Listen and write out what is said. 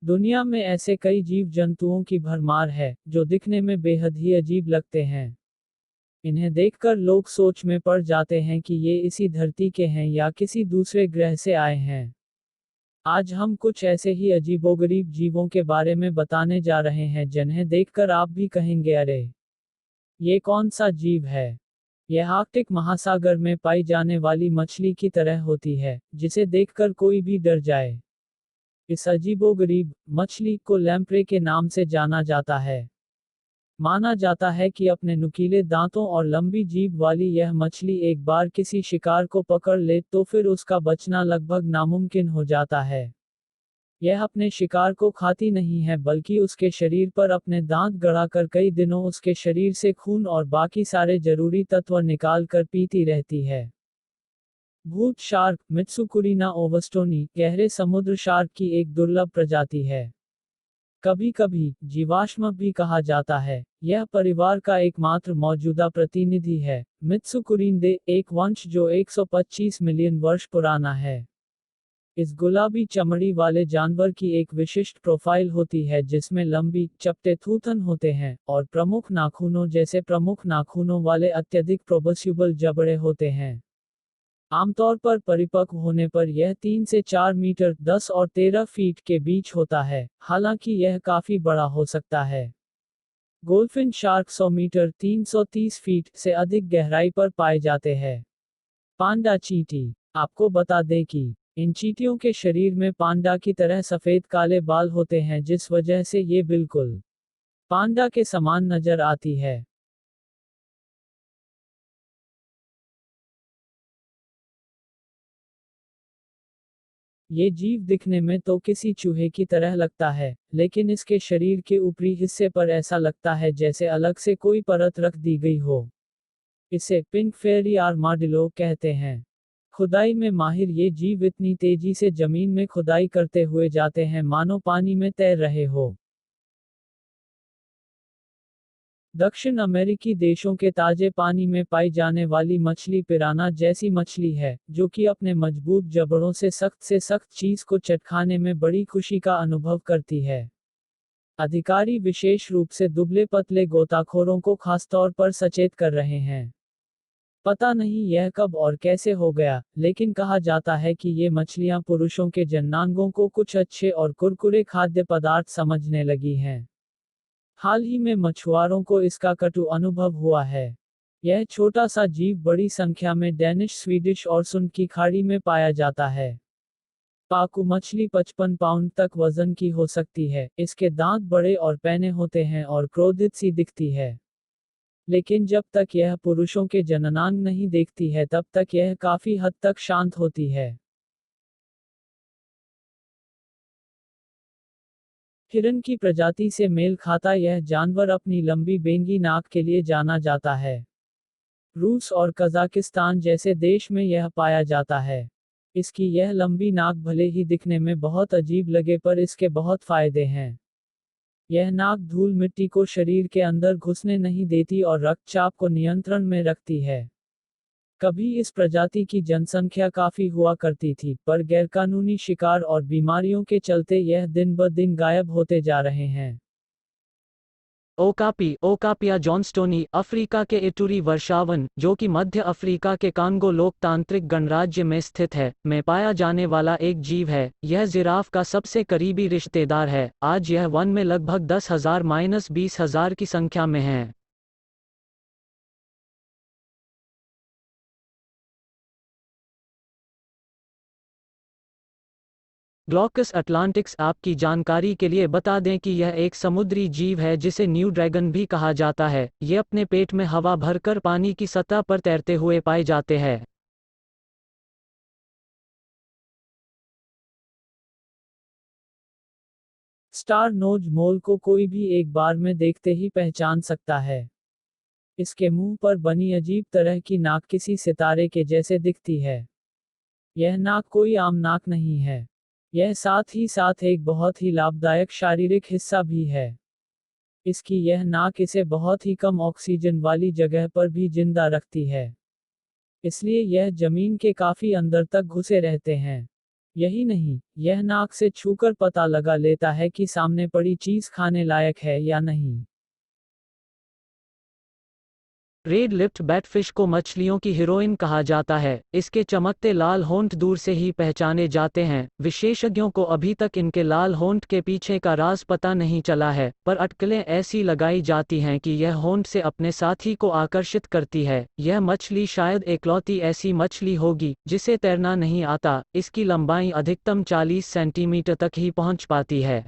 दुनिया में ऐसे कई जीव जंतुओं की भरमार है जो दिखने में बेहद ही अजीब लगते हैं। इन्हें देखकर लोग सोच में पड़ जाते हैं कि ये इसी धरती के हैं या किसी दूसरे ग्रह से आए हैं। आज हम कुछ ऐसे ही अजीबोगरीब जीवों के बारे में बताने जा रहे हैं जिन्हें देखकर आप भी कहेंगे, अरे ये कौन सा जीव है। यह आर्कटिक महासागर में पाई जाने वाली मछली की तरह होती है, जिसे देखकर कोई भी डर जाए। इस अजीबोगरीब मछली को लैम्प्रे के नाम से जाना जाता है। माना जाता है कि अपने नुकीले दांतों और लंबी जीभ वाली यह मछली एक बार किसी शिकार को पकड़ ले तो फिर उसका बचना लगभग नामुमकिन हो जाता है। यह अपने शिकार को खाती नहीं है बल्कि उसके शरीर पर अपने दांत गड़ाकर कई दिनों उसके शरीर से खून और बाकी सारे जरूरी तत्व निकाल कर पीती रहती है। भूत शार्क मित्सुकुरिना ओवस्टोनी गहरे समुद्र शार्क की एक दुर्लभ प्रजाति है। कभी कभी जीवाश्म भी कहा जाता है। यह परिवार का एकमात्र मौजूदा प्रतिनिधि है। मित्सुकुरिंदे एक वंश जो 125 मिलियन वर्ष पुराना है। इस गुलाबी चमड़ी वाले जानवर की एक विशिष्ट प्रोफाइल होती है जिसमें लंबी, चपटे थूथन होते हैं और प्रमुख नाखूनों वाले अत्यधिक प्रोबस्यूबल जबड़े होते हैं। आमतौर पर परिपक्व होने पर यह 3 से 4 मीटर 10 और 13 फीट के बीच होता है, हालांकि यह काफी बड़ा हो सकता है। गोल्फिन शार्क 100 मीटर 330 फीट से अधिक गहराई पर पाए जाते हैं। पांडा चींटी। आपको बता दें कि इन चींटियों के शरीर में पांडा की तरह सफेद काले बाल होते हैं जिस वजह से ये बिल्कुल पांडा के समान नजर आती है। ये जीव दिखने में तो किसी चूहे की तरह लगता है, लेकिन इसके शरीर के ऊपरी हिस्से पर ऐसा लगता है जैसे अलग से कोई परत रख दी गई हो। इसे पिंक फेयरी आर्माडिलो कहते हैं। खुदाई में माहिर ये जीव इतनी तेजी से जमीन में खुदाई करते हुए जाते हैं मानो पानी में तैर रहे हो। दक्षिण अमेरिकी देशों के ताजे पानी में पाई जाने वाली मछली पिराना जैसी मछली है, जो कि अपने मजबूत जबड़ों से सख्त चीज को चटखाने में बड़ी खुशी का अनुभव करती है। अधिकारी विशेष रूप से दुबले पतले गोताखोरों को खासतौर पर सचेत कर रहे हैं। पता नहीं यह कब और कैसे हो गया, लेकिन कहा जाता है कि ये मछलियां पुरुषों के जननांगों को कुछ अच्छे और कुरकुरे खाद्य पदार्थ समझने लगी हैं। हाल ही में मछुआरों को इसका कटु अनुभव हुआ है। यह छोटा सा जीव बड़ी संख्या में डेनिश, स्वीडिश और सुन की खाड़ी में पाया जाता है। पाकू मछली 55 पाउंड तक वजन की हो सकती है। इसके दांत बड़े और पैने होते हैं और क्रोधित सी दिखती है। लेकिन जब तक यह पुरुषों के जननांग नहीं देखती है तब तक यह काफी हद तक शांत होती है। हिरन की प्रजाति से मेल खाता यह जानवर अपनी लंबी बेंगी नाक के लिए जाना जाता है। रूस और कजाकिस्तान जैसे देश में यह पाया जाता है। इसकी यह लंबी नाक भले ही दिखने में बहुत अजीब लगे पर इसके बहुत फायदे हैं। यह नाक धूल मिट्टी को शरीर के अंदर घुसने नहीं देती और रक्तचाप को नियंत्रण में रखती है। कभी इस प्रजाति की जनसंख्या काफी हुआ करती थी, पर गैरकानूनी शिकार और बीमारियों के चलते यह दिन ब दिन गायब होते जा रहे हैं। ओकापी ओकापिया जॉनस्टोनी अफ्रीका के इटूरी वर्षावन, जो कि मध्य अफ्रीका के कांगो लोकतांत्रिक गणराज्य में स्थित है, में पाया जाने वाला एक जीव है। यह जिराफ का सबसे करीबी रिश्तेदार है। आज यह वन में लगभग 10,000-20,000 की संख्या में है। ग्लॉकस अटलांटिक्स। आपकी जानकारी के लिए बता दें कि यह एक समुद्री जीव है जिसे न्यू ड्रैगन भी कहा जाता है। ये अपने पेट में हवा भरकर पानी की सतह पर तैरते हुए पाए जाते हैं। स्टार नोज मोल को कोई भी एक बार में देखते ही पहचान सकता है। इसके मुंह पर बनी अजीब तरह की नाक किसी सितारे के जैसे दिखती है। यह नाक कोई आम नाक नहीं है। यह साथ ही साथ एक बहुत ही लाभदायक शारीरिक हिस्सा भी है। इसकी यह नाक इसे बहुत ही कम ऑक्सीजन वाली जगह पर भी जिंदा रखती है। इसलिए यह जमीन के काफी अंदर तक घुसे रहते हैं। यही नहीं, यह नाक से छूकर पता लगा लेता है कि सामने पड़ी चीज खाने लायक है या नहीं। रेड लिप्ड बैटफिश को मछलियों की हीरोइन कहा जाता है। इसके चमकते लाल होंठ दूर से ही पहचाने जाते हैं। विशेषज्ञों को अभी तक इनके लाल होंठ के पीछे का राज पता नहीं चला है, पर अटकलें ऐसी लगाई जाती हैं कि यह होंठ से अपने साथी को आकर्षित करती है। यह मछली शायद इकलौती ऐसी मछली होगी जिसे तैरना नहीं आता। इसकी लंबाई अधिकतम 40 सेंटीमीटर तक ही पहुंच पाती है।